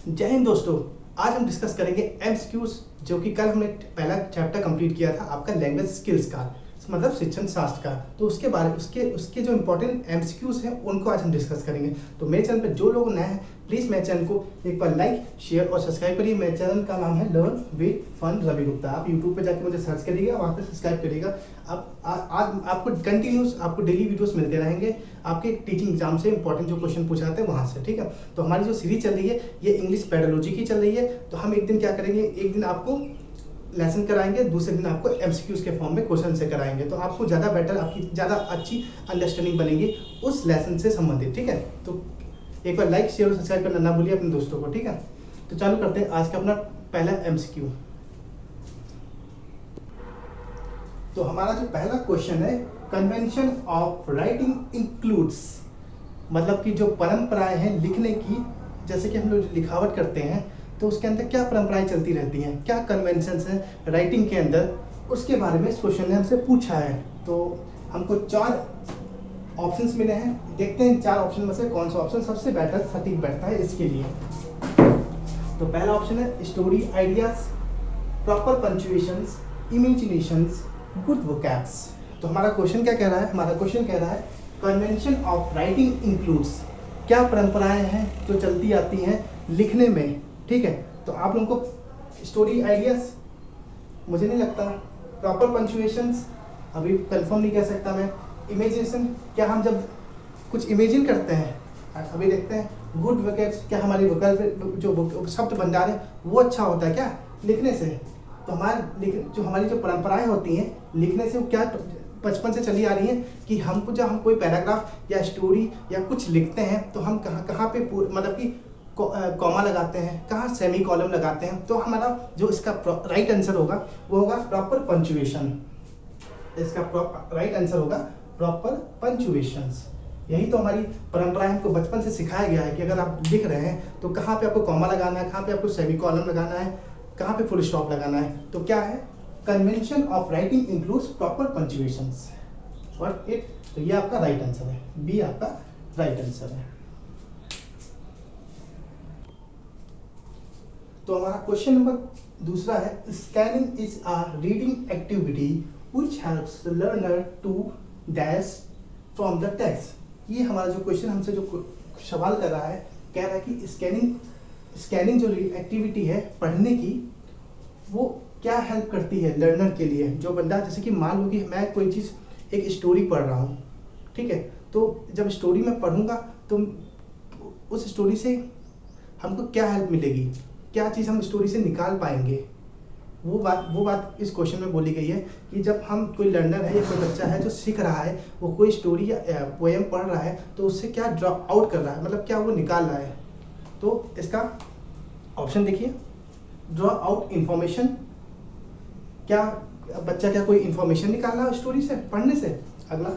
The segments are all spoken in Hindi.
जय हिंद दोस्तों। आज हम डिस्कस करेंगे एमसीक्यूज, जो कि कल हमने पहला चैप्टर कंप्लीट किया था आपका लैंग्वेज स्किल्स का, मतलब शिक्षण शास्त्र का। तो उसके बारे उसके जो इंपॉर्टेंट एमसीक्यूज हैं उनको आज हम डिस्कस करेंगे। तो मेरे चैनल पर जो लोग नए हैं प्लीज़ मेरे चैनल को एक बार लाइक, शेयर और सब्सक्राइब करिए। मेरे चैनल का नाम है learn with fun Ravi Gupta. आप यूट्यूब पे जाके मुझे सर्च करिएगा, वहाँ पे सब्सक्राइब करिएगा। अब आज आपको कंटिन्यूस आपको डेली वीडियोस मिलते रहेंगे आपके टीचिंग एग्जाम से इंपॉर्टेंट जो क्वेश्चन पूछे जाते हैं वहाँ से, ठीक है। तो हमारी जो सीरीज चल रही है ये इंग्लिश पेडोलॉजी की चल रही है। तो हम एक दिन क्या करेंगे, एक दिन आपको लेसन कराएंगे, दूसरे दिन आपको एमसीक्यूज के फॉर्म में क्वेश्चन से कराएंगे। तो आपको ज़्यादा बेटर, आपकी ज़्यादा अच्छी अंडरस्टैंडिंग बनेगी उस लेसन से संबंधित, ठीक है। तो एक बार लाइक, शेयर और सब्सक्राइब करना ना भूलिए अपने दोस्तों को, ठीक है। तो चालू करते हैं आज का अपना पहला एमसीक्यू। तो हमारा जो पहला क्वेश्चन है, कन्वेंशन ऑफ राइटिंग इंक्लूड्स, मतलब कि जो परंपराएं हैं लिखने की, जैसे कि हम लोग लिखावट करते हैं तो उसके अंदर क्या परंपराएं चलती रहती हैं, क्या कन्वेंशंस हैं राइटिंग के अंदर, उसके बारे में इस क्वेश्चन ने हमसे पूछा है। तो हमको 4 ऑप्शंस मिले हैं, देखते हैं 4 ऑप्शन में से कौन सा ऑप्शन सबसे बेटर सटीक बैठता है इसके लिए। तो पहला ऑप्शन है story ideas, proper punctuations, imaginations, good vocabs. तो हमारा क्वेश्चन क्या कह रहा है, हमारा क्वेश्चन कह रहा है कन्वेंशन ऑफ राइटिंग इंक्लूड्स, क्या परंपराएं हैं जो चलती आती हैं लिखने में, ठीक है। तो आप लोगों को स्टोरी आइडियाज मुझे नहीं लगता, प्रॉपर पंक्चुएशंस अभी कंफर्म नहीं कह सकता मैं, इमेजिनेशन क्या हम जब कुछ इमेजिन करते हैं अभी देखते हैं, गुड वोकैब्स क्या हमारी वोकैब जो शब्द भंडार है वो अच्छा होता है क्या लिखने से। तो हमारी जो परंपराएं होती हैं लिखने से वो क्या बचपन से चली आ रही है कि हमको जब हम कोई पैराग्राफ या स्टोरी या कुछ लिखते हैं तो हम कहाँ पे मतलब कि कॉमा लगाते हैं, कहाँ सेमी कॉलम लगाते हैं। तो हमारा जो इसका राइट आंसर होगा वो होगा प्रॉपर पंक्चुएशन। इसका राइट आंसर होगा प्रॉपर पंक्चुएशंस। यही तो हमारी परंपरा हमको बचपन से सिखाया गया है कि अगर आप लिख रहे हैं तो कहाँ पे आपको कॉमा लगाना है, कहाँ पे आपको सेमी कॉलम लगाना है, कहाँ पे फुल स्टॉप लगाना है। तो क्या है, convention of writing includes proper punctuations. और इट, तो ये आपका राइट आंसर है, बी आपका राइट आंसर है। तो हमारा क्वेश्चन नंबर दूसरा है, scanning is a reading activity which helps the learner to dash from the text. ये हमारा जो क्वेश्चन हमसे जो सवाल कर रहा है, कह रहा है कि स्कैनिंग जो एक्टिविटी है पढ़ने की, वो क्या हेल्प करती है लर्नर के लिए। जो बंदा, जैसे कि मान लो कि मैं कोई चीज़ एक स्टोरी पढ़ रहा हूँ, ठीक है। तो जब स्टोरी में पढ़ूंगा तो उस स्टोरी से हमको क्या हेल्प मिलेगी, क्या चीज़ हम स्टोरी से निकाल पाएंगे, वो बात इस क्वेश्चन में बोली गई है कि जब हम कोई लर्नर है या कोई बच्चा है जो सीख रहा है, वो कोई स्टोरी या पोएम पढ़ रहा है तो उससे क्या ड्रॉ आउट कर रहा है, मतलब क्या वो निकाल रहा है। तो इसका ऑप्शन देखिए, ड्रॉ आउट इंफॉर्मेशन, क्या बच्चा क्या कोई इंफॉर्मेशन निकाल रहा है स्टोरी से पढ़ने से। अगला,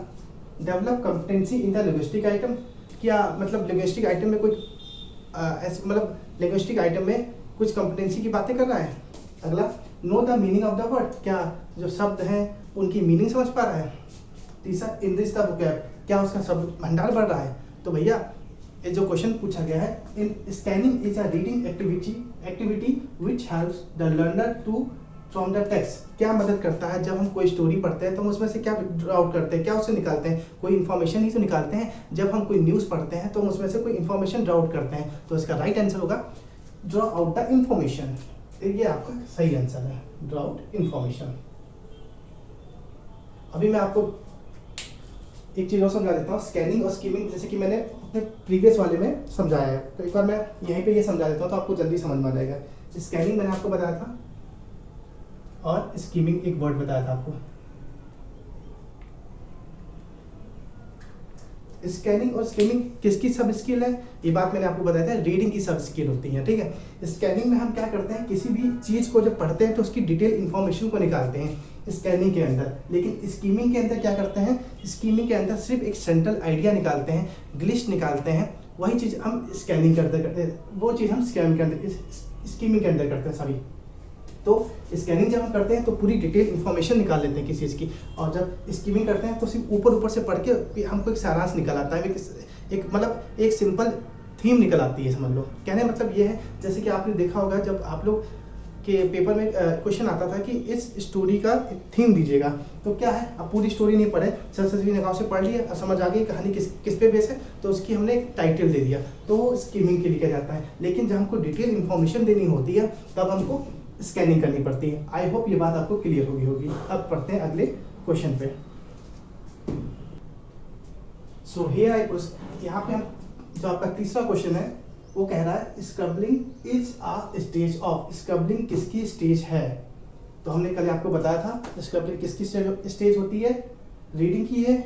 develop competency in the linguistic item, क्या मतलब लिंग्विस्टिक आइटम में कोई ऐसे मतलब लिंग्विस्टिक आइटम में कुछ कॉम्पिटेंसी की बातें कर रहा है। अगला, know the meaning of the word, क्या जो शब्द हैं उनकी मीनिंग समझ पा रहा है। तीसरा, इनरिच द वोकैब, क्या उसका शब्द भंडार बढ़ रहा है। तो भैया ये जो क्वेश्चन पूछा गया है, in scanning is a reading activity which helps the learner to from the text, क्या मदद करता है जब हम कोई स्टोरी पढ़ते हैं तो हम उसमें से क्या ड्रॉ आउट करते हैं, क्या उससे निकालते हैं, कोई इन्फॉर्मेशन ही तो निकालते हैं। जब हम कोई न्यूज़ पढ़ते हैं तो हम उसमें से कोई इन्फॉर्मेशन ड्रॉ आउट करते हैं। तो इसका राइट आंसर होगा ड्रॉ आउट द इन्फॉर्मेशन। ये आपका सही आंसर है, ड्रॉ आउट इन्फॉर्मेशन। अभी मैं आपको एक चीज़ और समझा देता हूँ, स्कैनिंग और स्कीमिंग, जैसे कि मैंने अपने प्रीवियस वाले में समझाया है। तो एक बार मैं यहीं पे ये समझा देता हूँ तो आपको जल्दी समझ में आ जाएगा। स्कैनिंग मैंने आपको बताया था और स्कीमिंग एक वर्ड बताया था आपको। स्कैनिंग और स्कीमिंग किसकी सब स्किल है, ये बात मैंने आपको बताया था, रीडिंग की सब स्किल होती है, ठीक है। स्कैनिंग में हम क्या करते हैं, किसी भी चीज़ को जब पढ़ते हैं तो उसकी डिटेल इन्फॉर्मेशन को निकालते हैं स्कैनिंग के अंदर। लेकिन स्कीमिंग के अंदर क्या करते हैं, स्कीमिंग के अंदर सिर्फ एक सेंट्रल आइडिया निकालते हैं, ग्लिच निकालते हैं। वही चीज़ हम स्कैनिंग करते वो चीज़ हम स्कैनिंग के अंदर, स्कीमिंग के अंदर करते हैं, सॉरी। तो स्कैनिंग जब हम करते हैं तो पूरी डिटेल इन्फॉर्मेशन निकाल लेते हैं किसी चीज़ की, और जब स्कीमिंग करते हैं तो सिर्फ ऊपर से पढ़ के हमको एक सारांश निकल आता है, एक मतलब एक सिंपल थीम निकल आती है, समझ लो। कहने का मतलब ये है, जैसे कि आपने देखा होगा जब आप लोग के पेपर में क्वेश्चन आता था कि इस स्टोरी का थीम दीजिएगा, तो क्या है, अब पूरी स्टोरी नहीं पढ़े, सरस्वती निगाहों से पढ़ लिया और समझ आ गई कहानी किस पे बेस है, तो उसकी हमने एक टाइटल दे दिया, तो वो स्कीमिंग के लिए किया जाता है। लेकिन जब हमको डिटेल इन्फॉर्मेशन देनी होती है तब हमको स्कैनिंग करनी पड़ती है। आई होप ये बात आपको क्लियर होगी। अब पढ़ते हैं अगले क्वेश्चन पे। सो हियर आई यहाँ पे हम जो आपका तीसरा क्वेश्चन है वो कह रहा है स्क्रबलिंग इज अ स्टेज ऑफ। स्क्रबलिंग किसकी स्टेज है? तो हमने कल आपको बताया था स्क्रबलिंग किसकी स्टेज होती है, रीडिंग की है,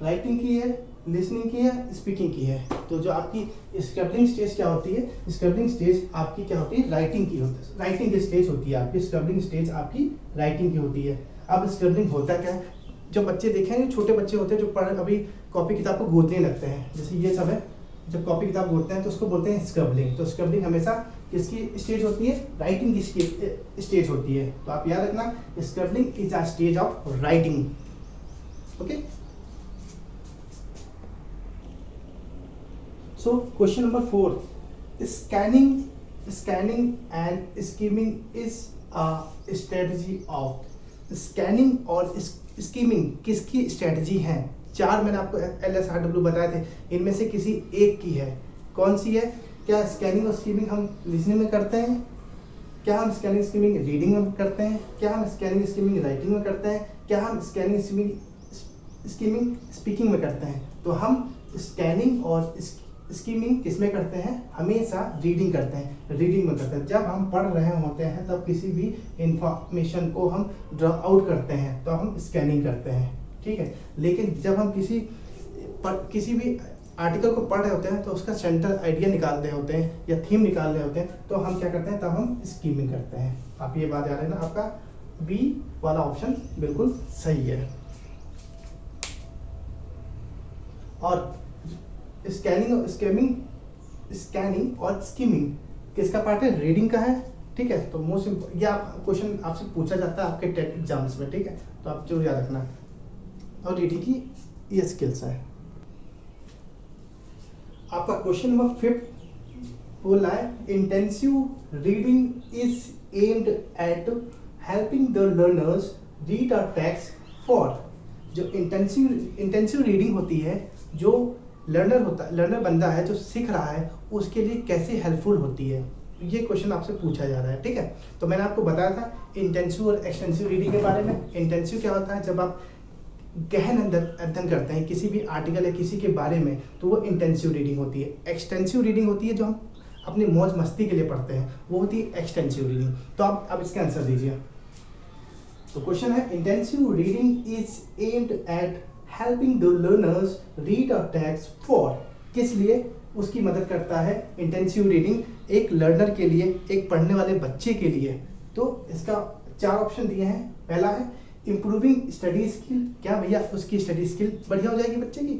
राइटिंग की है, लिसनिंग की है, स्पीकिंग की है। तो जो आपकी स्क्रबलिंग स्टेज क्या होती है, स्क्रबलिंग स्टेज आपकी क्या होती है, राइटिंग की होती है, राइटिंग की स्टेज होती है आपकी। स्क्रबलिंग स्टेज आपकी राइटिंग की होती है। अब स्क्रबलिंग होता क्या है, जो बच्चे देखेंगे, छोटे बच्चे होते हैं जो अभी कॉपी किताब को गोदने लगते हैं, जैसे ये सब है, जब कॉपी किताब गोदते हैं तो उसको बोलते हैं स्क्रबलिंग। तो स्क्रबलिंग हमेशा किसकी स्टेज होती है, राइटिंग की स्टेज होती है। तो आप याद रखना, scribbling is a stage of writing. Okay, so question number 4, scanning and skimming is a strategy of. Scanning और स्कीमिंग किसकी स्ट्रेटजी है? 4 मैंने आपको LSRW बताए थे, इनमें से किसी एक की है। कौन सी है? क्या स्कैनिंग और स्कीमिंग हम लिसनिंग में करते हैं? क्या हम स्कैनिंग स्कीमिंग रीडिंग में करते हैं? क्या हम स्कैनिंग स्कीमिंग राइटिंग में करते हैं? क्या हम स्कैनिंग स्कीमिंग स्पीकिंग में करते हैं? तो हम स्कैनिंग और स्कीमिंग किस में करते हैं? हमेशा रीडिंग करते हैं, रीडिंग में करते हैं। जब हम पढ़ रहे होते हैं तब किसी भी इंफॉर्मेशन को हम ड्रॉ आउट करते हैं तो हम स्कैनिंग करते हैं, ठीक है। लेकिन जब हम किसी भी आर्टिकल को पढ़ रहे होते हैं तो उसका सेंटर आइडिया निकाल रहे होते हैं या थीम निकाल रहे होते हैं, तो हम क्या करते हैं, तब हम स्कीमिंग करते हैं। आप ये बात याद रखना, आपका बी वाला ऑप्शन बिल्कुल सही है। और स्कैनिंग और स्कीमिंग किसका पार्ट है? रीडिंग का है, ठीक है। तो मोस्ट ये आप क्वेश्चन आपसे पूछा जाता है आपके टेट एग्जाम्स में, ठीक है, तो आप जरूर याद रखना। और रीडिंग की ये स्किल्स है। आपका क्वेश्चन नंबर 5 बोला है intensive reading is aimed at helping the learners read a text for. जो इंटेंसिव रीडिंग होती है, जो लर्नर बंदा है जो सीख रहा है, उसके लिए कैसे हेल्पफुल होती है, ये क्वेश्चन आपसे पूछा जा रहा है, ठीक है। तो मैंने आपको बताया था इंटेंसिव और एक्सटेंसिव रीडिंग के बारे में। इंटेंसिव क्या होता है, जब आप गहन अध्ययन करते हैं किसी भी आर्टिकल या किसी के बारे में, तो वो इंटेंसिव रीडिंग होती है। एक्सटेंसिव रीडिंग होती है जो हम अपनी मौज मस्ती के लिए पढ़ते हैं, वो होती है एक्सटेंसिव रीडिंग। तो आप अब इसका आंसर दीजिए। तो क्वेश्चन है intensive reading is aimed at helping the learners read a text for. किस लिए उसकी मदद करता है इंटेंसिव रीडिंग? एक लर्नर के लिए, एक पढ़ने वाले बच्चे के लिए। तो इसका 4 ऑप्शन दिए हैं। पहला है इम्प्रूविंग स्टडी स्किल, क्या भैया उसकी स्टडी स्किल बढ़िया हो जाएगी बच्चे की।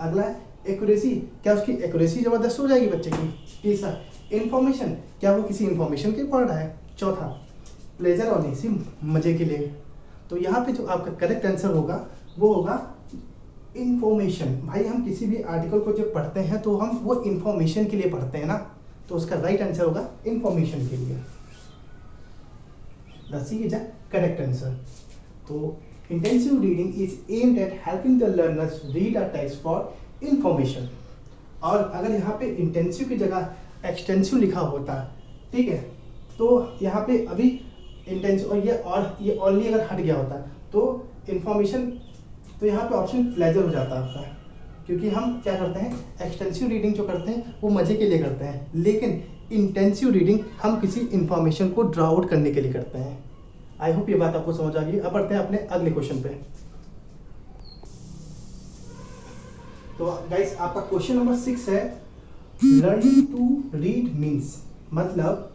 अगला है एक्यूरेसी, क्या उसकी एक्यूरेसी जबरदस्त हो जाएगी बच्चे की। तीसरा इंफॉर्मेशन, क्या वो किसी इंफॉर्मेशन के पढ़ रहा है। चौथा प्लेजर और इसी मजे के लिए। तो यहाँ पे जो आपका करेक्ट आंसर होगा वो होगा इंफॉर्मेशन। भाई हम किसी भी आर्टिकल को जब पढ़ते हैं तो हम वो इंफॉर्मेशन के लिए पढ़ते हैं ना, तो उसका राइट आंसर होगा इंफॉर्मेशन के लिए। The C is a correct answer. तो intensive reading is aimed at helping the learners read a text for information. और अगर यहाँ पे इंटेंसिव की जगह एक्सटेंसिव लिखा होता, ठीक है, तो यहाँ पे अभी इंटेंसिव और ये ओनली अगर हट गया होता तो इंफॉर्मेशन, तो यहाँ पे ऑप्शन प्लेजर हो जाता आपका। क्योंकि हम क्या करते हैं, एक्सटेंसिव रीडिंग जो करते हैं वो मजे के लिए करते हैं, लेकिन इंटेंसिव रीडिंग हम किसी इंफॉर्मेशन को ड्रॉ आउट करने के लिए करते हैं। आई होप ये बात आपको समझ आ गई। अब बढ़ते हैं अपने अगले क्वेश्चन पे। तो गाइस आपका क्वेश्चन नंबर 6 है लर्निंग टू रीड मीन्स, मतलब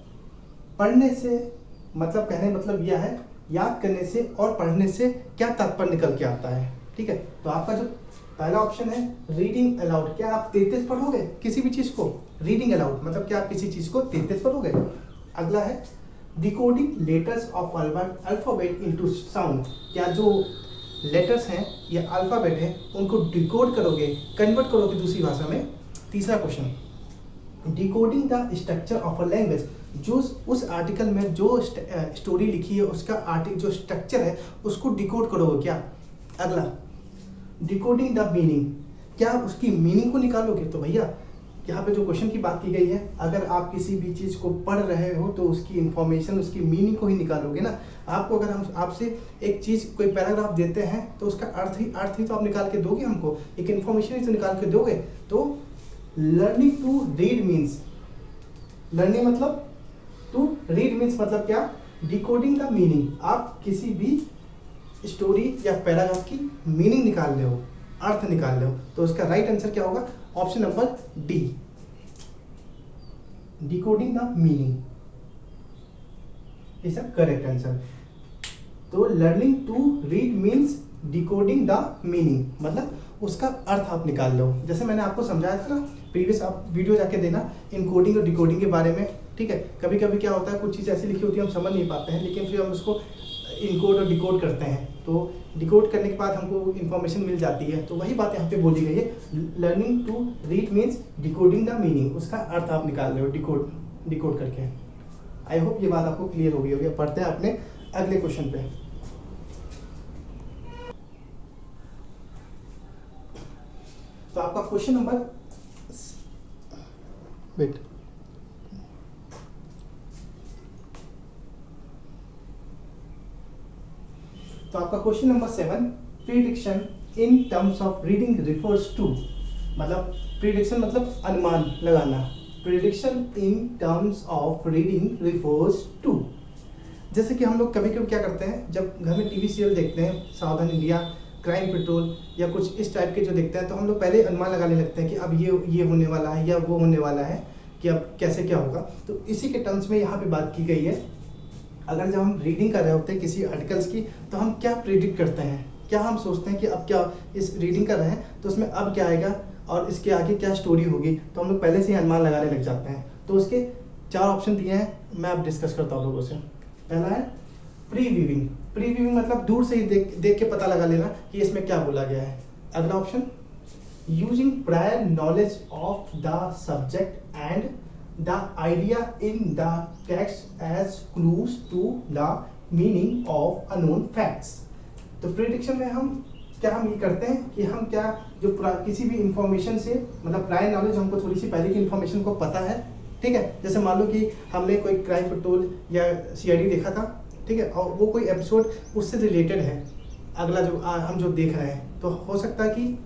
पढ़ने से, मतलब कहने मतलब यह है याद करने से और पढ़ने से क्या तात्पर्य निकल के आता है, ठीक है। तो आपका जो पहला ऑप्शन है रीडिंग अलाउड, क्या आप तेज पढ़ोगे किसी भी चीज को? रीडिंग अलाउड मतलब क्या आप किसी चीज को तेज पढ़ोगे। अगला है decoding letters of alphabet into sound, क्या जो लेटर्स हैं या अल्फाबेट है उनको डिकोड करोगे, कन्वर्ट करोगे दूसरी भाषा में। तीसरा question decoding the structure of a language, जो उस आर्टिकल में जो स्टोरी लिखी है उसका जो स्ट्रक्चर है उसको डिकोड करोगे क्या। अगला डिकोडिंग द मीनिंग, क्या उसकी मीनिंग को निकालोगे। तो भैया यहाँ पे जो क्वेश्चन की बात की गई है, अगर आप किसी भी चीज़ को पढ़ रहे हो तो उसकी इंफॉर्मेशन, उसकी मीनिंग को ही निकालोगे ना। आपको अगर हम आपसे एक चीज़ कोई पैराग्राफ देते हैं तो उसका अर्थ ही तो आप निकाल के दोगे हमको, एक इन्फॉर्मेशन ही तो निकाल के दोगे। तो learning to read means, learning मतलब टू रीड मीन्स मतलब क्या, डिकोडिंग द मीनिंग। आप किसी भी स्टोरी या पैराग्राफ की मीनिंग निकाल रहे हो, अर्थ निकाल रहे हो, तो उसका राइट आंसर क्या होगा, option number D, decoding the meaning is a correct answer. तो learning to read means decoding the meaning, मतलब उसका अर्थ आप निकाल लो। जैसे मैंने आपको समझाया था ना प्रीवियस, आप वीडियो जाके देना इनकोडिंग और डिकोडिंग के बारे में, ठीक है। कभी कभी क्या होता है, कुछ चीज़ ऐसी लिखी होती है हम समझ नहीं पाते हैं, लेकिन फिर हम उसको इनकोड और डिकोड करते हैं, तो डिकोड करने के बाद हमको इन्फॉर्मेशन मिल जाती है। तो वही बात यहाँ पे बोली गई है, learning to read means decoding the meaning, उसका अर्थ आप निकाल रहे हो डिकोड करके। आई होप ये बात आपको क्लियर हो गई होगी। पढ़ते हैं अपने अगले क्वेश्चन पे। तो आपका क्वेश्चन नंबर वेट तो आपका question number 7, prediction in terms of reading refers to, मतलब प्रीडिक्शन मतलब अनुमान लगाना, prediction in terms of reading refers to. जैसे कि हम लोग कभी कभी क्या करते हैं, जब घर में टीवी सीरियल देखते हैं, सावधान इंडिया, क्राइम पेट्रोल या कुछ इस टाइप के जो देखते हैं, तो हम लोग पहले अनुमान लगाने लगते हैं कि अब ये होने वाला है या वो होने वाला है, कि अब कैसे क्या होगा। तो इसी के टर्म्स में यहाँ पे बात की गई है। अगर जब हम रीडिंग कर रहे होते हैं किसी आर्टिकल्स की, तो हम क्या प्रिडिक्ट करते हैं, क्या हम सोचते हैं कि अब क्या, इस रीडिंग कर रहे हैं तो उसमें अब क्या आएगा और इसके आगे क्या स्टोरी होगी, तो हम लोग पहले से ही अनुमान लगाने लग जाते हैं। तो उसके 4 ऑप्शन दिए हैं, मैं अब डिस्कस करता हूँ लोगों से। पहला है प्रीव्यूइंग, प्रीव्यूइंग मतलब दूर से ही देख के पता लगा लेना कि इसमें क्या बोला गया है। अगला option using prior knowledge of the subject and the idea in the text as clues to the meaning of unknown facts। तो प्रेडिक्शन में हम ये करते हैं कि हम क्या, जो किसी भी इंफॉर्मेशन से, मतलब प्रायर नॉलेज, हमको थोड़ी सी पहले की इंफॉर्मेशन को पता है, ठीक है। जैसे मान लो कि हमने कोई क्राइम पेट्रोल या सीआईडी देखा था, ठीक है, और वो कोई एपिसोड उससे रिलेटेड है, अगला जो हम जो देख रहे हैं, तो हो सकता है कि,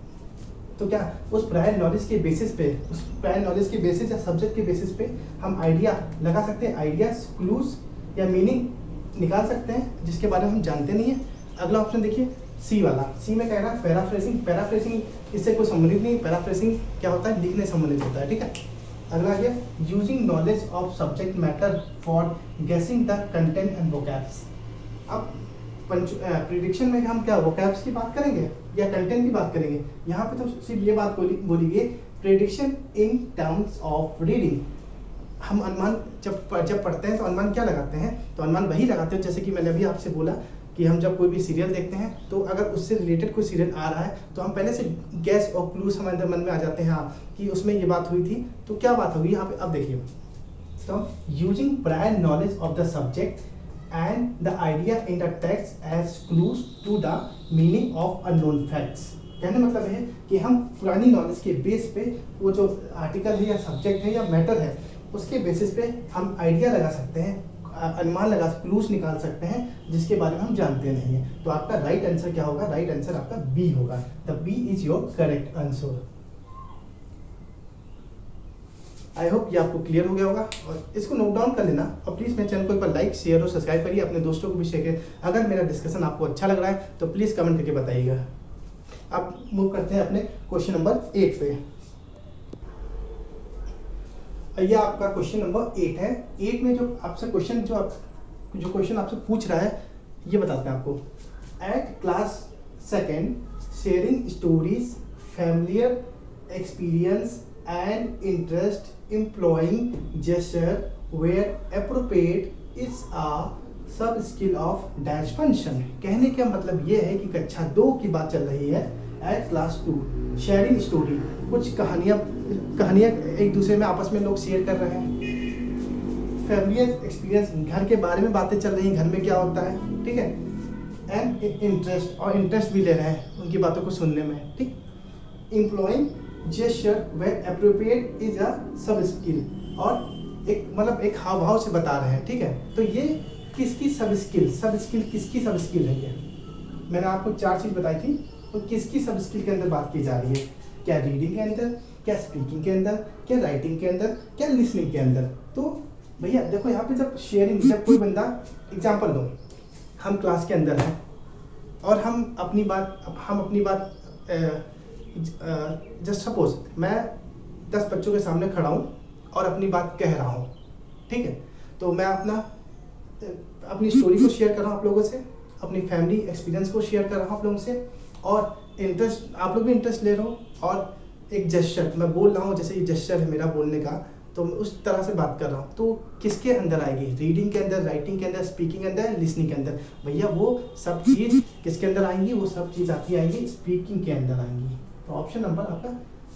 तो क्या उस प्रायर नॉलेज के बेसिस पे, उस प्रायर नॉलेज के बेसिस या सब्जेक्ट के बेसिस पे हम आइडिया लगा सकते हैं, आइडियाज, क्लूज या मीनिंग निकाल सकते हैं जिसके बारे में हम जानते नहीं है। अगला ऑप्शन देखिए सी वाला, सी में कह रहा है पैराफ्रेजिंग, पैराफ्रेजिंग इससे कोई संबंधित नहीं, पैराफ्रेजिंग क्या होता है, लिखने संबंधित होता है, ठीक है। अगला है using knowledge of subject matter for गेसिंग द कंटेंट एंड वोकैब्स। अब प्रिडिक्शन में हम क्या वोकैब्स की बात करेंगे या कंटेंट की बात करेंगे, यहाँ पे तो सिर्फ ये बात बोली गई prediction in terms of reading. हम अनुमान जब पढ़ते हैं तो अनुमान क्या लगाते हैं, तो अनुमान वही लगाते हैं जैसे कि मैंने अभी आपसे बोला कि हम जब कोई भी सीरियल देखते हैं तो अगर उससे रिलेटेड कोई सीरियल आ रहा है तो हम पहले से गैस और क्लूज हमारे अंदर मन में आ जाते हैं, हाँ कि उसमें ये बात हुई थी, तो क्या बात होगी यहाँ पे। अब देखिए, तो using prior knowledge of the subject and the idea in the text as clues to the meaning of unknown facts। कहने मतलब है कि हम पुरानी नॉलेज के बेस पे वो जो आर्टिकल है या सब्जेक्ट है या मैटर है उसके बेसिस पे हम आइडिया लगा सकते हैं, अनुमान लगा, क्लूज निकाल सकते हैं जिसके बारे में हम जानते नहीं है। तो आपका राइट आंसर क्या होगा, राइट आंसर आपका बी होगा। The B is your correct answer. I hope ये आपको क्लियर हो गया होगा और इसको नोट डाउन कर लेना और प्लीज़ मेरे चैनल को एक बार लाइक, शेयर और सब्सक्राइब करिए, अपने दोस्तों को भी शेयर करिए। अगर मेरा डिस्कशन आपको अच्छा लग रहा है तो प्लीज़ कमेंट करके बताइएगा। अब मूव करते हैं अपने क्वेश्चन नंबर 8 पे। यह आपका क्वेश्चन नंबर 8 है। 8 में जो आपसे क्वेश्चन जो क्वेश्चन आपसे पूछ रहा है ये बताते हैं आपको। At class 2 sharing stories, familiar experience and interest, employing gesture where appropriate is a sub skill of dash function। कहने का मतलब ये है कि कक्षा 2 की बात चल रही है, एट क्लास 2 शेयरिंग स्टोरी, कुछ कहानियाँ एक दूसरे में आपस में लोग शेयर कर रहे हैं। फैमिलियर एक्सपीरियंस, घर के बारे में बातें चल रही हैं, घर में क्या होता है, ठीक है। एंड इंटरेस्ट, और इंटरेस्ट भी ले रहे हैं उनकी बातों को सुनने में, ठीक। Employing gesture where appropriate is a sub skill, और एक मतलब एक हाव भाव से बता रहे हैं, ठीक है। तो ये किसकी सब स्किल किसकी सब स्किल है? ये मैंने आपको 4 चीज़ बताई थी, तो किसकी सब स्किल के अंदर बात की जा रही है? क्या रीडिंग के अंदर, क्या स्पीकिंग के अंदर, क्या राइटिंग के अंदर, क्या लिसनिंग के अंदर? तो भैया देखो यहाँ पे जब शेयरिंग, जब कोई बंदा, एग्जाम्पल लो, हम क्लास के अंदर हैं और हम अपनी बात जस्ट सपोज मैं 10 बच्चों के सामने खड़ा हूँ और अपनी बात कह रहा हूँ, ठीक है। तो मैं अपनी स्टोरी को शेयर कर रहा हूँ आप लोगों से, अपनी फैमिली एक्सपीरियंस को शेयर कर रहा हूँ आप लोगों से, और इंटरेस्ट, आप लोग भी इंटरेस्ट ले रहे हो, और एक जेस्चर मैं बोल रहा हूँ, जैसे ये जेस्चर है मेरा बोलने का, तो मैं उस तरह से बात कर रहा हूँ। तो किसके अंदर आएगी? रीडिंग के अंदर, राइटिंग के अंदर, स्पीकिंग के अंदर, लिसनिंग के अंदर? भैया वो सब चीज़ किसके अंदर आएंगी? वो सब चीज़ आएंगी स्पीकिंग के अंदर आएंगी। तो ऑप्शन नंबर आपका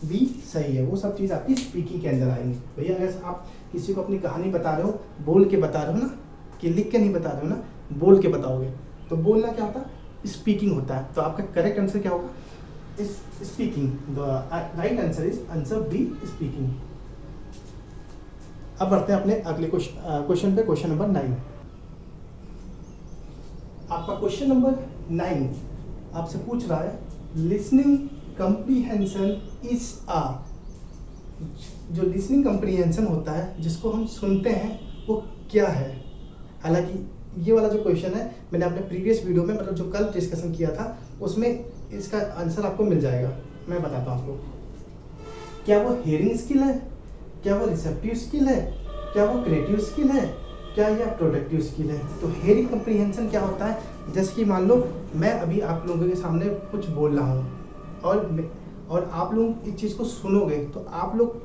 बी सही है, वो सब चीज़ आपकी स्पीकिंग के अंदर आएंगी। भैया अगर आप किसी को अपनी कहानी बता रहे हो, बोल के बता रहे हो ना, कि लिख के नहीं बता रहे हो ना, बोल के बताओगे, तो बोलना क्या होता है? स्पीकिंग होता है। तो आपका करेक्ट आंसर क्या होगा? Is speaking. The right answer is answer B, speaking. अब बढ़ते हैं अपने अगले क्वेश्चन पे, क्वेश्चन नंबर 9। आपका क्वेश्चन नंबर 9 आपसे पूछ रहा है लिसनिंग कम्प्रीहेंशन इज अ, जो लिसनिंग कम्प्रीहेंशन होता है, जिसको हम सुनते हैं, वो क्या है? हालांकि ये वाला जो क्वेश्चन है मैंने अपने प्रीवियस वीडियो में, मतलब जो कल डिस्कशन किया था, उसमें इसका आंसर आपको मिल जाएगा। मैं बताता हूँ आपको। क्या वो हियरिंग स्किल है, क्या वो रिसेप्टिव स्किल है, क्या वो क्रिएटिव स्किल है, क्या यह प्रोडक्टिव स्किल है? तो हियरिंग कम्प्रीहेंशन क्या होता है? जैसे कि मान लो मैं अभी आप लोगों के सामने कुछ बोल रहा हूँ और आप लोग इस चीज़ को सुनोगे, तो आप लोग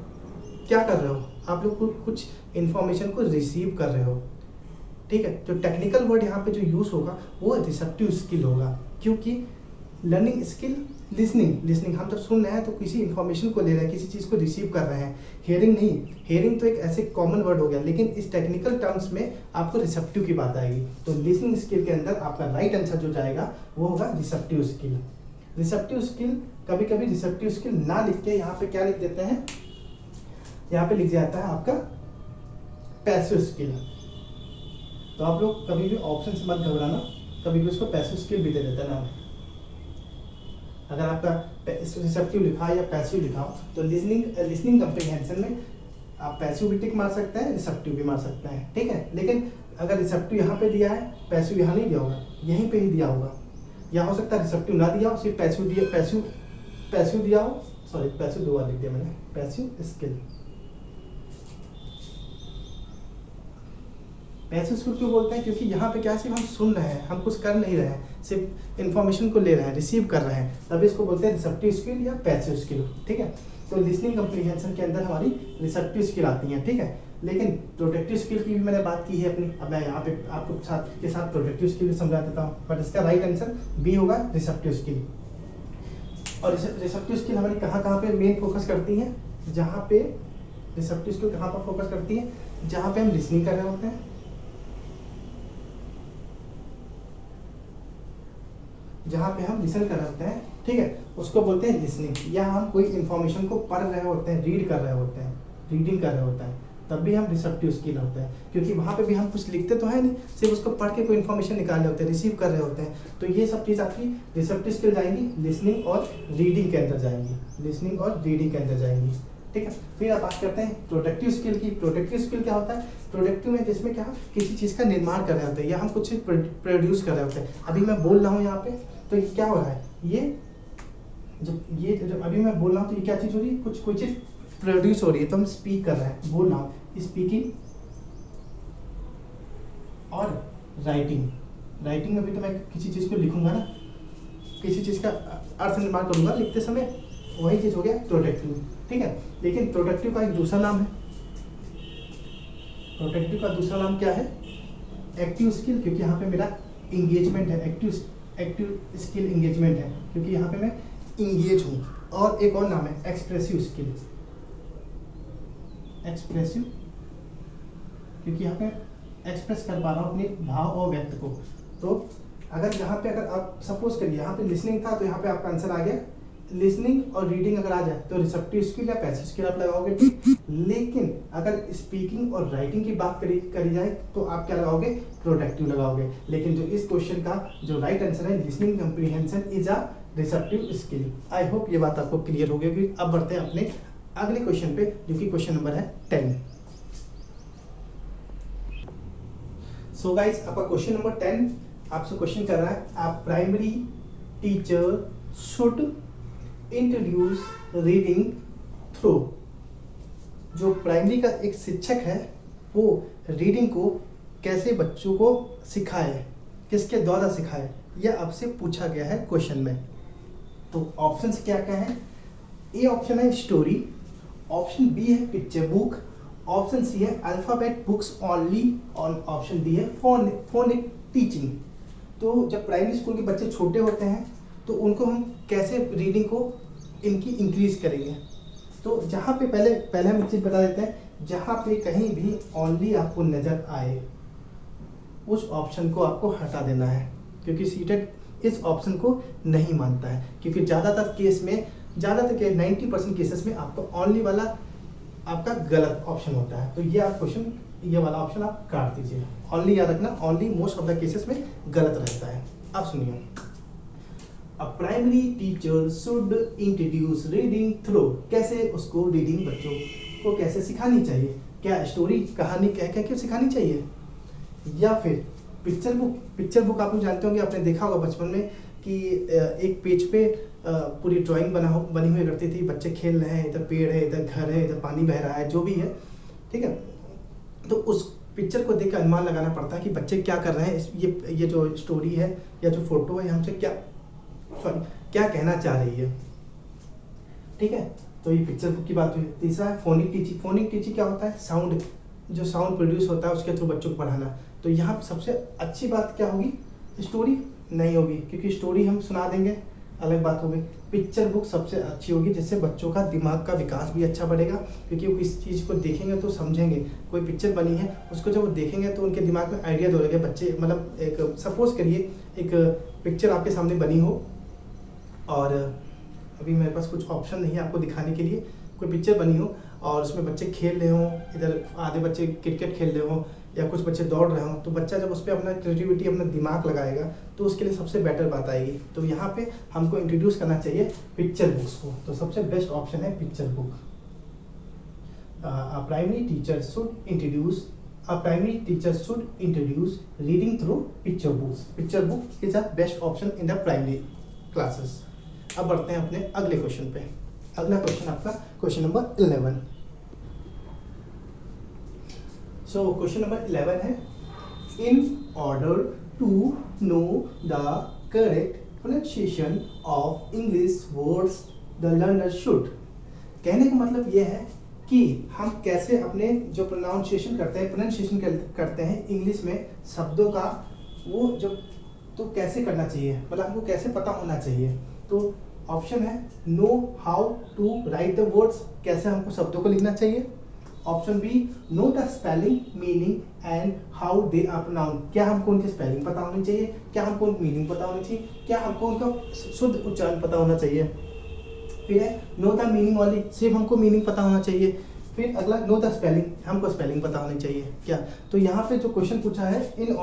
क्या कर रहे हो? आप लोग कुछ इन्फॉर्मेशन को रिसीव कर रहे हो, ठीक है। जो टेक्निकल वर्ड यहाँ पे जो यूज़ होगा वो रिसेप्टिव स्किल होगा, क्योंकि लर्निंग स्किल, लिसनिंग हम जब सुन रहे हैं तो किसी इन्फॉर्मेशन को ले रहे हैं, किसी चीज़ को रिसीव कर रहे हैं। हियरिंग नहीं, हियरिंग तो एक ऐसे कॉमन वर्ड हो गया, लेकिन इस टेक्निकल टर्म्स में आपको रिसेप्टिव की बात आएगी। तो लिसनिंग स्किल के अंदर आपका राइट आंसर जो जाएगा वो होगा रिसेप्टिव स्किल। रिसेप्टिव स्किल, कभी कभी रिसेप्टिव स्किल ना लिख के यहाँ पे क्या लिख देते हैं? यहाँ पे लिख जाता है आपका पैसिव स्किल। तो आप लोग कभी भी ऑप्शन से मत घबराना, कभी भी उसको पैसिव स्किल भी दे देते ना। अगर आपका रिसेप्टिव लिखा या पैसिव लिखा हो, तो लिसनिंग कम्प्रीहेंशन में आप पैसिव भी टिक मार सकते हैं, रिसेप्टिव भी मार सकते हैं, ठीक है। लेकिन अगर रिसेप्टिव यहाँ पे दिया है, पैसिव यहाँ नहीं दिया होगा, यहीं पे ही दिया होगा, या हो सकता है रिसेप्टिव ना दिया हो, सिर्फ पैसिव दिया हो। सॉरी, पैसिव 2 बार लिख दिया मैंने, पैसिव स्किल। पैसिव स्किल क्यों बोलते हैं? क्योंकि यहाँ पे क्या, सिर्फ हम सुन रहे हैं, हम कुछ कर नहीं रहे हैं, सिर्फ इन्फॉर्मेशन को ले रहे हैं, रिसीव कर रहे हैं, तभी इसको बोलते हैं रिसेप्टिव स्किल या पैसिव स्किल, ठीक है। तो लिसनिंग कम्प्रीहेंशन के अंदर हमारी रिसेप्टिव स्किल आती है, ठीक है। लेकिन प्रोडक्टिव स्किल की भी मैंने बात की है अपनी, अब मैं यहाँ पे आपको साथ प्रोडक्टिव स्किल भी समझा देता हूँ, बट इसका राइट आंसर बी होगा, रिसेप्टिव स्किल। और रिसेप्टिव स्किल हमारी कहाँ पे मेन फोकस करती है? जहाँ पे रिसेप्टिव स्किल कहाँ पर फोकस करती है? जहाँ पे हम लिसनिंग कर रहे होते हैं, जहाँ पे हम लिसन कर रहे होते हैं, ठीक है, उसको बोलते हैं लिसनिंग। या हम कोई इन्फॉर्मेशन को पढ़ रहे होते हैं, रीड कर रहे होते हैं, रीडिंग कर रहे होते हैं, तब भी हम रिसेप्टिव स्किल होते हैं, क्योंकि वहाँ पे भी हम कुछ लिखते तो है नहीं, सिर्फ उसको पढ़ के कोई इन्फॉर्मेशन निकाल रहे होते हैं, रिसीव कर रहे होते हैं। तो ये सब चीज़ आपकी रिसेप्टिव स्किल जाएंगी, लिसनिंग और रीडिंग के अंदर जाएंगी, लिसनिंग और रीडिंग के अंदर जाएंगी, ठीक है। फिर आप बात करते हैं प्रोडक्टिव स्किल की। प्रोडक्टिव स्किल क्या होता है? प्रोडक्टिव में जिसमें क्या, किसी चीज़ का निर्माण कर रहे होते हैं, या हम कुछ चीज़ प्रोड्यूस कर रहे होते हैं। अभी मैं बोल रहा हूँ यहाँ पे, तो ये क्या हो रहा है? ये जो अभी मैं बोल रहा हूँ, तो ये क्या चीज़ हो रही है? कोई चीज़ प्रोड्यूस हो रही है, तो हम स्पीक कर रहे हैं, बोल रहा हूँ, स्पीकिंग। और राइटिंग में भी तो मैं किसी चीज़ को लिखूंगा ना, किसी चीज़ का अर्थ निर्माण करूंगा लिखते समय, वही चीज़ हो गया प्रोडक्टिव, ठीक है। लेकिन प्रोडक्टिव का एक दूसरा नाम है, प्रोडक्टिव का दूसरा नाम क्या है? एक्टिव स्किल, क्योंकि यहाँ पे मेरा इंगेजमेंट है, एक्टिव स्किल इंगेजमेंट है, क्योंकि यहाँ पे मैं इंगेज हूँ, और एक और नाम है एक्सप्रेसिव स्किल, एक्सप्रेसिव, क्योंकि यहाँ पे एक्सप्रेस कर पा रहा हूँ अपने भाव और व्यक्त को। तो अगर यहाँ पे अगर आप सपोज करिए यहाँ पे लिसनिंग था, तो यहाँ पे आपका आंसर आ गया लिसनिंग, और रीडिंग अगर आ जाए तो रिसेप्टिव स्किल या पैसिव स्किल आप लगाओगे, ठीक। लेकिन अगर स्पीकिंग और राइटिंग की बात करी जाए तो आप क्या लगाओगे, प्रोडक्टिव लगाओगे। लेकिन जो इस क्वेश्चन का जो राइट आंसर है, listening comprehension is a receptive skill. I hope ये बात आपको क्लियर हो गई। अब बढ़ते हैं अपने अगले क्वेश्चन पे, जो कि क्वेश्चन नंबर है 10। सो गाइस, आपका क्वेश्चन नंबर 10 आपसे क्वेश्चन कर रहा है, आप primary teacher should introduce reading through. जो प्राइमरी का एक शिक्षक है वो रीडिंग को कैसे बच्चों को सिखाए, किसके द्वारा सिखाए, यह आपसे पूछा गया है क्वेश्चन में। तो ऑप्शंस क्या क्या है? ए ऑप्शन है स्टोरी, ऑप्शन बी है पिक्चर बुक, ऑप्शन सी है अल्फाबेट बुक्स ओनली, और ऑप्शन डी है फोनिक टीचिंग। तो जब प्राइमरी स्कूल के बच्चे छोटे होते हैं तो उनको हम कैसे रीडिंग को इनकी इंक्रीज करेंगे। तो जहाँ पे पहले हम एक चीज़ बता देते हैं, जहाँ पे कहीं भी ओनली आपको नज़र आए उस ऑप्शन को आपको हटा देना है, क्योंकि सीटेट इस ऑप्शन को नहीं मानता है। क्योंकि ज़्यादातर केस में, ज़्यादातर 90% केसेस में आपको ओनली वाला आपका गलत ऑप्शन होता है। तो ये आप क्वेश्चन, ये वाला ऑप्शन आप काट दीजिए। ओनली याद रखना, only most of the cases में गलत रहता है। अब सुनिए, a primary teacher should introduce reading through. कैसे उसको रीडिंग बच्चों को कैसे सिखानी चाहिए? क्या स्टोरी, कहानी क्या क्या क्यों सिखानी चाहिए, या फिर पिक्चर बुक? पिक्चर बुक आप लोग जानते होंगे, आपने देखा होगा बचपन में कि एक पेज पे पूरी ड्राइंग बनी हुई करती थी, बच्चे खेल रहे हैं, इधर पेड़ है, इधर घर है, इधर पानी बह रहा है, जो भी है, ठीक है। तो उस पिक्चर को देख कर अनुमान लगाना पड़ता है कि बच्चे क्या कर रहे हैं, ये जो स्टोरी है या जो फोटो है हमसे क्या कहना चाह रही है, ठीक है। तो ये पिक्चर बुक की बात हुई। तीसरा है फोनिक टीचिंग। फोनिक टीचिंग क्या होता है? साउंड, जो साउंड प्रोड्यूस होता है उसके थ्रू बच्चों को पढ़ाना। तो यहाँ सबसे अच्छी बात क्या होगी? स्टोरी नहीं होगी, क्योंकि स्टोरी हम सुना देंगे, अलग बात होगी। पिक्चर बुक सबसे अच्छी होगी, जिससे बच्चों का दिमाग का विकास भी अच्छा बढ़ेगा, क्योंकि वो किसी चीज़ को देखेंगे तो समझेंगे। कोई पिक्चर बनी है, उसको जब वो देखेंगे तो उनके दिमाग में आइडिया दौड़ेगा। बच्चे मतलब एक सपोज करिए एक पिक्चर आपके सामने बनी हो, और अभी मेरे पास कुछ ऑप्शन नहीं है आपको दिखाने के लिए। कोई पिक्चर बनी हो और उसमें बच्चे खेल रहे हों, इधर आधे बच्चे क्रिकेट खेल रहे हों या कुछ बच्चे दौड़ रहे हों, तो बच्चा जब उस पर अपना क्रिएटिविटी, अपना दिमाग लगाएगा तो उसके लिए सबसे बेटर बात आएगी। तो यहाँ पे हमको इंट्रोड्यूस करना चाहिए पिक्चर बुक्स को। तो सबसे बेस्ट ऑप्शन है picture book. Primary teacher should introduce reading through picture books. Picture book is a best option in the primary classes. अब बढ़ते हैं अपने अगले क्वेश्चन पे। अगला क्वेश्चन आपका question number 11। So question number 11 है, in order to know the correct pronunciation of English words the learner should. कहने का मतलब यह है कि हम कैसे अपने जो प्रोनाउंसिएशन करते हैं इंग्लिश में शब्दों का, वो जो तो कैसे करना चाहिए, मतलब हमको कैसे पता होना चाहिए। तो ऑप्शन है know how to write the words, कैसे हमको शब्दों को लिखना चाहिए। Option B, know the spelling, meaning and how they are pronounce, क्या हमको उनकी स्पेलिंग पता होनी चाहिए, क्या हमको उनकी मीनिंग पता होनी चाहिए, क्या हमको उनका शुद्ध उच्चारण पता होना चाहिए। फिर है नो द मीनिंग ओनली, सिर्फ हमको मीनिंग पता होना चाहिए। फिर अगला नो द स्पेलिंग, हमको स्पेलिंग पता होनी चाहिए क्या। तो यहाँ पे जो क्वेश्चन पूछा है, in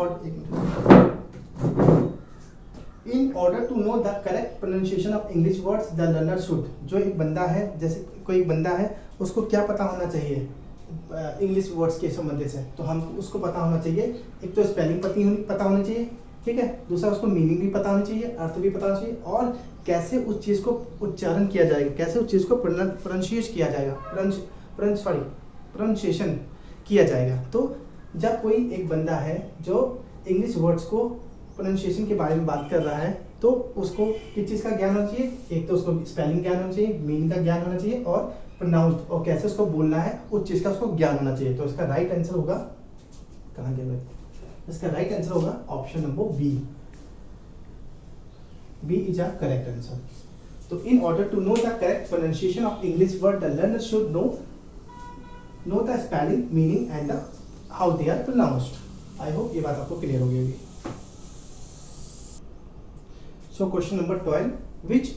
order to know the correct pronunciation of English words the learner should. जो एक बंदा है, जैसे कोई एक बंदा है, उसको क्या पता होना चाहिए इंग्लिश वर्ड्स के संबंध से, तो हम उसको पता होना चाहिए। एक तो स्पेलिंग पता होनी चाहिए, ठीक है। दूसरा उसको मीनिंग भी पता होनी चाहिए, अर्थ भी पता होना चाहिए, और कैसे उस चीज़ को उच्चारण किया जाएगा, कैसे उस चीज़ को प्रोनाउंसिएट किया जाएगा, प्रोनाउंसिएशन किया जाएगा। तो जब कोई एक बंदा है जो इंग्लिश वर्ड्स को प्रोनाउंसिएशन के बारे में बात कर रहा है, तो उसको किस चीज़ का ज्ञान होना चाहिए? एक तो उसको स्पेलिंग ज्ञान होना चाहिए, मीनिंग का ज्ञान होना चाहिए, और प्रोनाउंस और कैसे उसको बोलना है उस चीज़ का उसको ज्ञान होना चाहिए। तो इसका राइट आंसर होगा, कहाँ गया भाई, इसका राइट आंसर होगा option number B. B is a correct answer. तो in order to know the correct pronunciation of English word, the learner should know the spelling, meaning and the how they are pronounced. I hope ये बात आपको क्लियर हो गई होगी. So question number 12, which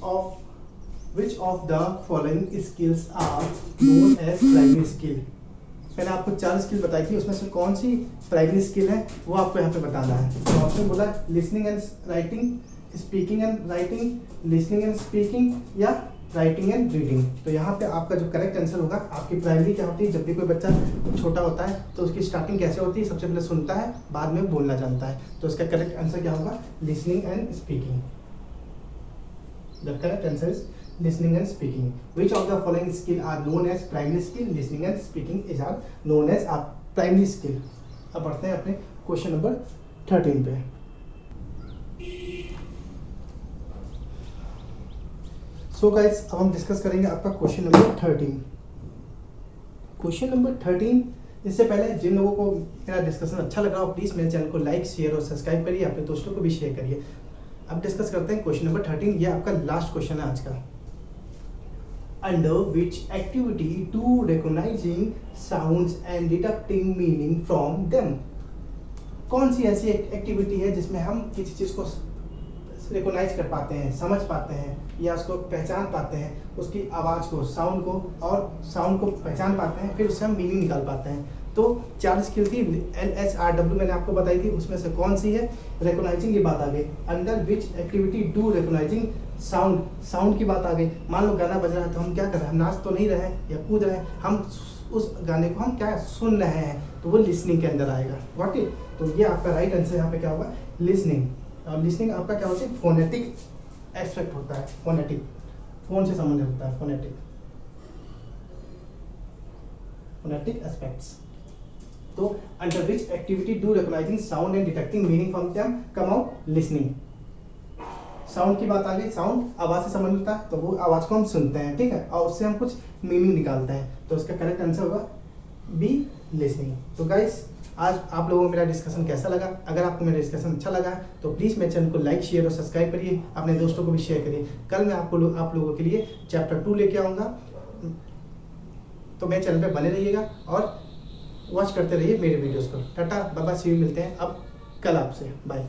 of the following skills are known as primary skill? मैंने आपको 4 स्किल बताई थी, उसमें से कौन सी प्राइमरी स्किल है वो आपको यहाँ पे बताना है. तो ऑप्शन बोला listening and writing, speaking and writing, listening and speaking या राइटिंग एंड रीडिंग. तो यहाँ पे आपका जो करेक्ट आंसर होगा, आपकी प्राइमरी क्या होती है, जब भी कोई बच्चा छोटा होता है तो उसकी स्टार्टिंग कैसे होती है, सबसे पहले सुनता है, बाद में बोलना जानता है. तो इसका करेक्ट आंसर क्या होगा, listening and speaking. The correct answer is listening and speaking. Which of the following skill are known as primary skill? Listening and speaking is are known as primary skill. अब बढ़ते हैं अपने क्वेश्चन नंबर 13 पे. सो गाइस, अब हम डिस्कस करेंगे आपका क्वेश्चन नंबर 13. क्वेश्चन नंबर 13, इससे पहले जिन लोगों को मेरा डिस्कशन अच्छा लग रहा हो प्लीज़ मेरे चैनल को लाइक, शेयर और सब्सक्राइब करिए, अपने दोस्तों को भी शेयर करिए. अब डिस्कस करते हैं क्वेश्चन नंबर 13. ये आपका लास्ट क्वेश्चन है आज का. Under which activity do recognizing sounds and detecting meaning from them? कौन सी ऐसी एक्टिविटी है जिसमें हम किसी चीज़ को रिकोनाइज कर पाते हैं, समझ पाते हैं या उसको पहचान पाते हैं, उसकी आवाज़ को, साउंड को, और साउंड को पहचान पाते हैं, फिर उससे हम मीनिंग निकाल पाते हैं. तो 4 स्किल थी, LSRW मैंने आपको बताई थी, उसमें से कौन सी है, रिकोनाइजिंग की बात आ गई. Under which activity do recognising sound, sound की बात आ गई. मान लो गाना बज रहा है तो हम क्या कर रहे हैं, हम नाच तो नहीं रहे हैं या कूद रहे हैं, हम उस गाने को हम क्या सुन रहे हैं, तो वो लिसनिंग के अंदर आएगा. Got it. तो ये आपका राइट आंसर यहाँ पे क्या होगा, लिसनिंग. और लिसनिंग आपका क्या होता है, फोनेटिक एस्पेक्ट होता है. फोनेटिक, फोन से संबंधित होता है. Phonetic aspects. तो under which activity do recognising sound and detecting meaning from them come out, listening. Sound की बात आ गई, साउंड आवाज से संबंधित होता है, तो वो आवाज को हम सुनते हैं, ठीक है, और उससे हम कुछ मीनिंग निकालते हैं. तो इसका करेक्ट आंसर होगा बी, लिसनिंग. तो गाइस, आज आप लोगों को मेरा डिस्कशन कैसा लगा? अगर आपको मेरा डिस्कशन अच्छा लगा तो प्लीज़ मेरे चैनल को लाइक, शेयर और सब्सक्राइब करिए, अपने दोस्तों को भी शेयर करिए. कल मैं आप लोगों के लिए चैप्टर 2 लेके आऊँगा, तो मेरे चैनल पे बने रहिएगा और वॉच करते रहिए मेरे वीडियोस को. Tata, bye bye, see you, मिलते हैं अब कल आपसे. बाय.